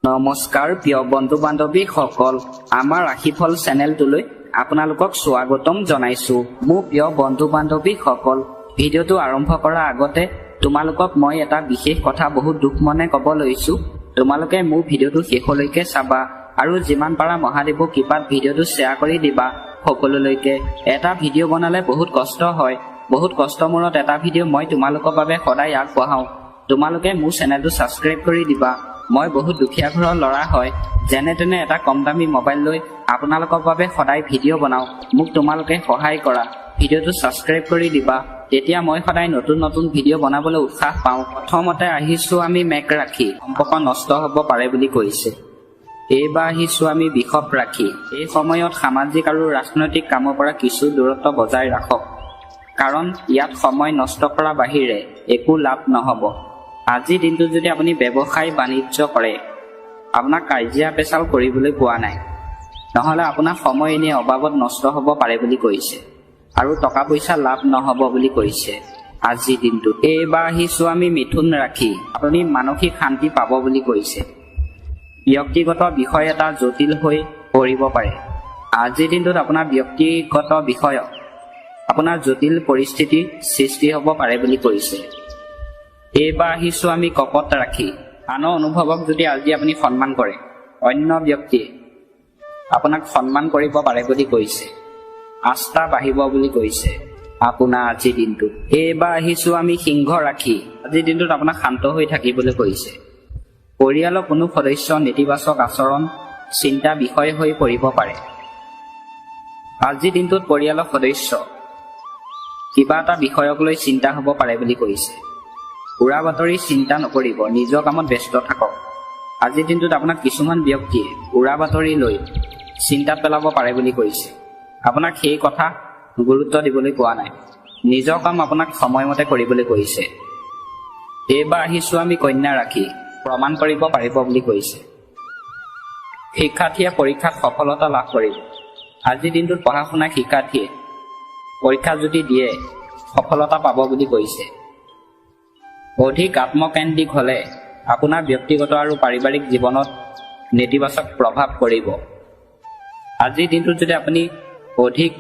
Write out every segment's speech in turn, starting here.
নমস্কাৰ প্ৰিয় বন্ধু বান্ধৱীসকল, আমাৰ ৰাশিফল চেনেলটোলৈ আপোনালোকক স্বাগতম জনাইছোঁ। মোৰ প্ৰিয় বন্ধু বান্ধৱীসকল, ভিডিঅ'টো আৰম্ভ কৰাৰ আগতে তোমালোকক মই এটা বিশেষ কথা বহুত দুখ মনে ক'ব লৈছোঁ। তোমালোকে মোৰ ভিডিঅ'টো শেষলৈকে চাবা আৰু যিমান পাৰা মহাদেৱৰ কৃপাত ভিডিঅ'টো শ্বেয়াৰ কৰি দিবা সকলোলৈকে। এটা ভিডিঅ' বনালে বহুত কষ্ট হয়, বহুত কষ্টৰ মূৰত এটা ভিডিঅ' মই তোমালোকৰ বাবে সদায় আগবঢ়াওঁ। তোমালোকে মোৰ চেনেলটো ছাবস্ক্ৰাইব কৰি দিবা। মই বহুত দুখীয়া ঘৰৰ ল'ৰা হয়, যেনে তেনে এটা কম দামী মোবাইল লৈ আপোনালোকৰ বাবে সদায় ভিডিঅ' বনাওঁ। মোক তোমালোকে সহায় কৰা, ভিডিঅ'টো ছাবস্ক্ৰাইব কৰি দিবা, তেতিয়া মই সদায় নতুন নতুন ভিডিঅ' বনাবলৈ উৎসাহ পাওঁ। প্ৰথমতে আহিছোঁ আমি মেঘ ৰাশি, সম্পৰ্ক নষ্ট হ'ব পাৰে বুলি কৈছে। এইবাৰ আহিছোঁ আমি বৃষভ ৰাশি। এই সময়ত সামাজিক আৰু ৰাজনৈতিক কামৰ পৰা কিছু দূৰত্ব বজাই ৰাখক, কাৰণ ইয়াত সময় নষ্ট কৰাৰ বাহিৰে একো লাভ নহ'ব। আজিৰ দিনটোত যদি আপুনি ব্যৱসায় বাণিজ্য কৰে, আপোনাক কাজিয়া পেচাল কৰিবলৈ পোৱা নাই, নহ'লে আপোনাৰ সময় এনেই অবাবত নষ্ট হ'ব পাৰে বুলি কৈছে আৰু টকা পইচা লাভ নহ'ব বুলি কৈছে আজিৰ দিনটোত। এইবাৰ আহিছোঁ আমি মিথুন ৰাশি। আপুনি মানসিক শান্তি পাব বুলি কৈছে। ব্যক্তিগত বিষয় এটা জটিল হৈ পৰিব পাৰে। আজিৰ দিনটোত আপোনাৰ ব্যক্তিগত বিষয়ত আপোনাৰ জটিল পৰিস্থিতিৰ সৃষ্টি হ'ব পাৰে বুলি কৈছে। এইবাৰ আহিছোঁ আমি কৰ্কট ৰাশি। আনৰ অনুভৱক যদি আজি আপুনি সন্মান কৰে, অন্য ব্যক্তিয়ে আপোনাক সন্মান কৰিব পাৰে বুলি কৈছে। আস্থা বাঢ়িব বুলি কৈছে আপোনাৰ আজিৰ দিনটোত। এইবাৰ আহিছোঁ আমি সিংহ ৰাশি। আজিৰ দিনটোত আপোনাক শান্ত হৈ থাকিবলৈ কৈছে। পৰিয়ালৰ কোনো সদস্য নেতিবাচক আচৰণ চিন্তা বিষয় হৈ পৰিব পাৰে। আজিৰ দিনটোত পৰিয়ালৰ সদস্য কিবা এটা বিষয়ক লৈ চিন্তা হ'ব পাৰে বুলি কৈছে। উৰা বাতৰি চিন্তা নকৰিব, নিজৰ কামত ব্যস্ত থাকক। আজিৰ দিনটোত আপোনাক কিছুমান ব্যক্তিয়ে উৰা বাতৰি লৈ চিন্তাত পেলাব পাৰে বুলি কৈছে। আপোনাক সেই কথা গুৰুত্ব দিবলৈ কোৱা নাই, নিজৰ কাম আপোনাক সময়মতে কৰিবলৈ কৈছে। এইবাৰ আহিছোঁ আমি কন্যা ৰাশি। প্ৰমাণ কৰিব পাৰিব বুলি কৈছে। শিক্ষাৰ্থীয়ে পৰীক্ষাত সফলতা লাভ কৰিব। আজিৰ দিনটোত পঢ়া শুনা শিক্ষাৰ্থীয়ে পৰীক্ষা যদি দিয়ে সফলতা পাব বুলি কৈছে। অধিক আত্মকেন্দ্ৰিক হ'লে আপোনাৰ ব্যক্তিগত আৰু পাৰিবাৰিক জীৱনত নেতিবাচক প্ৰভাৱ পৰিব। আজিৰ দিনটোত যদি আপুনি অধিক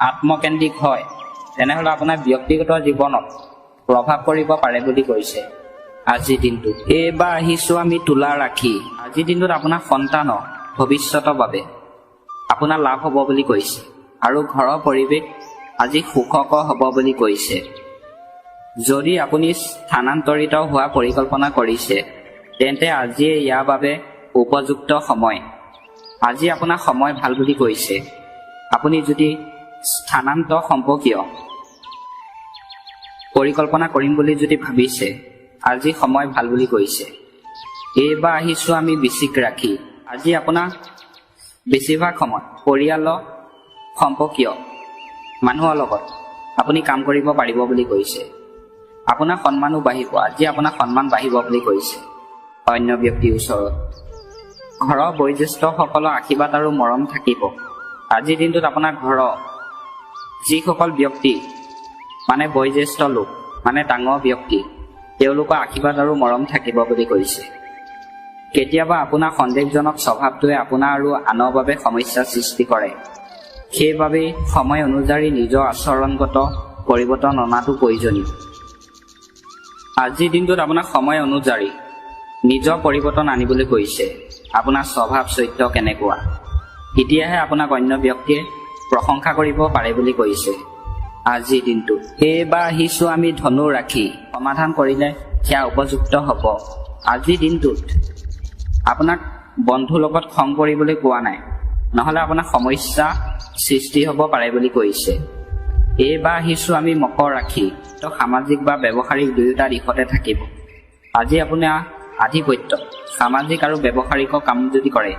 আত্মকেন্দ্ৰিক হয়, তেনেহ'লে আপোনাৰ ব্যক্তিগত জীৱনত প্ৰভাৱ পৰিব পাৰে বুলি কৈছে আজিৰ দিনটোত। এইবাৰ আহিছোঁ আমি তুলা ৰাশি। আজিৰ দিনটোত আপোনাৰ সন্তানৰ ভৱিষ্যতৰ বাবে আপোনাৰ লাভ হ'ব বুলি কৈছে আৰু ঘৰৰ পৰিৱেশ আজি সুখকৰ হ'ব বুলি কৈছে। যদি আপুনি স্থানান্তৰিত হোৱা পৰিকল্পনা কৰিছে, তেন্তে আজিয়ে ইয়াৰ বাবে উপযুক্ত সময়। আজি আপোনাৰ সময় ভাল বুলি কৈছে। আপুনি যদি স্থানান্তৰ সম্পৰ্কীয় পৰিকল্পনা কৰিম বুলি যদি ভাবিছে, আজি সময় ভাল বুলি কৈছে। এইবাৰ আহিছোঁ আমি বৃশ্চিক ৰাশি। আজি আপোনাৰ বেছিভাগ সময় পৰিয়ালৰ সম্পৰ্কীয় মানুহৰ লগত আপুনি কাম কৰিব পাৰিব বুলি কৈছে। আপোনাৰ সন্মানো বাঢ়িব। আজি আপোনাৰ সন্মান বাঢ়িব বুলি কৈছে অন্য ব্যক্তিৰ ওচৰত। ঘৰৰ বয়োজ্যেষ্ঠসকলৰ আশীৰ্বাদ আৰু মৰম থাকিব। আজিৰ দিনটোত আপোনাৰ ঘৰৰ যিসকল ব্যক্তি মানে বয়োজ্যেষ্ঠ লোক, মানে ডাঙৰ ব্যক্তি, তেওঁলোকৰ আশীৰ্বাদ আৰু মৰম থাকিব বুলি কৈছে। কেতিয়াবা আপোনাৰ সন্দেহজনক স্বভাৱটোৱে আপোনাৰ আৰু আনৰ বাবে সমস্যাৰ সৃষ্টি কৰে। সেইবাবেই সময় অনুযায়ী নিজৰ আচৰণগত পৰিৱৰ্তন অনাটো প্ৰয়োজনীয়। আজিৰ দিনটোত আপোনাৰ সময় অনুযায়ী নিজৰ পৰিৱৰ্তন আনিবলৈ কৈছে। আপোনাৰ স্বভাৱ চৰিত্ৰ কেনেকুৱা, তেতিয়াহে আপোনাক অন্য ব্যক্তিয়ে প্ৰশংসা কৰিব পাৰে বুলি কৈছে আজিৰ দিনটোত। এইবাৰ আহিছোঁ আমি ধনু ৰাশি। সমাধান কৰিলে সেয়া উপযুক্ত হ'ব। আজিৰ দিনটোত আপোনাক বন্ধুৰ লগত খং কৰিবলৈ কোৱা নাই, নহ'লে আপোনাৰ সমস্যা সৃষ্টি হ'ব পাৰে বুলি কৈছে। এইবাৰ আহিছোঁ আমি মকৰ ৰাশি। তো সামাজিক বা ব্যৱহাৰিক দুয়োটা দিশতে থাকিব। আজি আপোনাৰ আধিপত্য সামাজিক আৰু ব্যৱহাৰিক কাম যদি কৰে,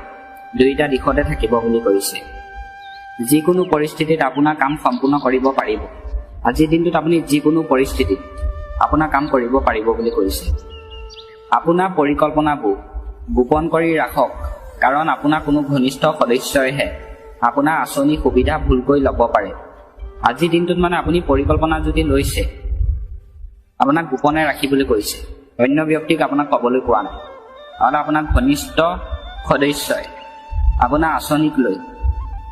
দুয়োটা দিশতে থাকিব বুলি কৈছে। যিকোনো পৰিস্থিতিত আপোনাৰ কাম সম্পূৰ্ণ কৰিব পাৰিব। আজিৰ দিনটোত আপুনি যিকোনো পৰিস্থিতিত আপোনাৰ কাম কৰিব পাৰিব বুলি কৈছে। আপোনাৰ পৰিকল্পনাবোৰ গোপন কৰি ৰাখক, কাৰণ আপোনাৰ কোনো ঘনিষ্ঠ সদস্যইহে আপোনাৰ আঁচনি সুবিধা ভুলকৈ ল'ব পাৰে। আজিৰ দিনটোত মানে আপুনি পৰিকল্পনা যদি লৈছে, আপোনাক গোপনে ৰাখিবলৈ কৈছে, অন্য ব্যক্তিক আপোনাক ক'বলৈ কোৱা নাই। আৰু আপোনাৰ ঘনিষ্ঠ সদস্যই আপোনাৰ আঁচনিক লৈ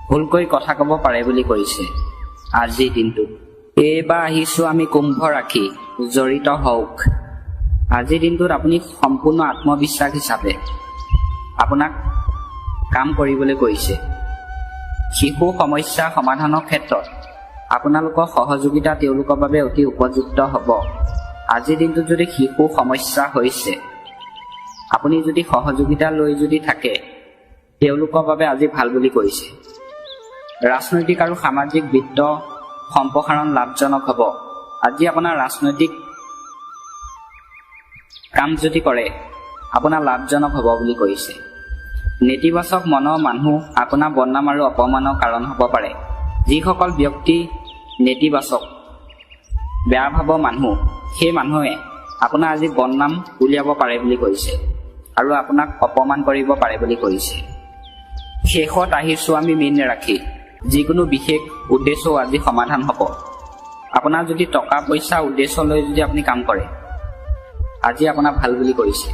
ভুলকৈ কথা ক'ব পাৰে বুলি কৈছে। আজিৰ দিনটোত এইবাৰ আহিছোঁ আমি কুম্ভ ৰাশি, জড়িত হওক। আজিৰ দিনটোত আপুনি সম্পূৰ্ণ আত্মবিশ্বাস হিচাপে আপোনাক কাম কৰিবলৈ কৈছে। শিশু সমস্যা সমাধানৰ ক্ষেত্ৰত আপোনালোকৰ সহযোগিতা তেওঁলোকৰ বাবে অতি উপযুক্ত হ'ব। আজিৰ দিনটোত যদি শিশু সমস্যা হৈছে, আপুনি যদি সহযোগিতা লৈ যদি থাকে, তেওঁলোকৰ বাবে আজি ভাল বুলি কৈছে। ৰাজনৈতিক আৰু সামাজিক বিত্ত সম্প্ৰসাৰণ লাভজনক হ'ব। আজি আপোনাৰ ৰাজনৈতিক কাম যদি কৰে, আপোনাৰ লাভজনক হ'ব বুলি কৈছে। নেতিবাচক মনৰ মানুহ আপোনাৰ বদনাম আৰু অপমানৰ কাৰণ হ'ব পাৰে। যিসকল ব্যক্তি নেতিবাচক বেয়া ভাবৰ মানুহ, সেই মানুহে আপোনাৰ আজি বদনাম উলিয়াব পাৰে বুলি কৈছে আৰু আপোনাক অপমান কৰিব পাৰে বুলি কৈছে। শেষত আহিছোঁ আমি মীন ৰাশি, যিকোনো বিশেষ উদ্দেশ্যও আজি সমাধান হ'ব। আপোনাৰ যদি টকা পইচা উদ্দেশ্য লৈ যদি আপুনি কাম কৰে, আজি আপোনাৰ ভাল বুলি কৈছে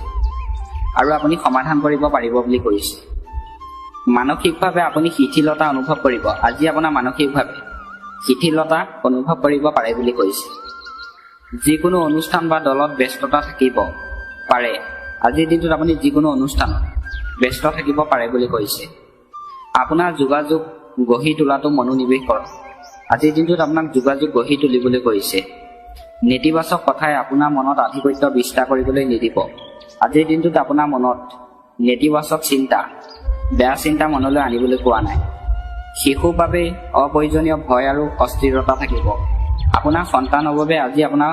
আৰু আপুনি সমাধান কৰিব পাৰিব বুলি কৈছে। মানসিকভাৱে আপুনি শিথিলতা অনুভৱ কৰিব। আজি আপোনাৰ মানসিকভাৱে শিথিলতা অনুভৱ কৰিব পাৰে বুলি কৈছে। যিকোনো অনুষ্ঠান বা দলত ব্যস্ততা থাকিব পাৰে। আজিৰ দিনটোত আপুনি যিকোনো অনুষ্ঠানত ব্যস্ত থাকিব পাৰে বুলি কৈছে। আপোনাৰ যোগাযোগ গঢ়ি তোলাটো মনোনিৱেশ কৰক। আজিৰ দিনটোত আপোনাক যোগাযোগ গঢ়ি তুলিবলৈ কৈছে। নেতিবাচক কথাই আপোনাৰ মনত আধিপত্য বিস্তাৰ কৰিবলৈ নিদিব। আজিৰ দিনটোত আপোনাৰ মনত নেতিবাচক চিন্তা, বেয়া চিন্তা মনলৈ আনিবলৈ কোৱা নাই। শিশুৰ বাবে অপ্ৰয়োজনীয় ভয় আৰু অস্থিৰতা থাকিব। আপোনাৰ সন্তানৰ বাবে আজি আপোনাৰ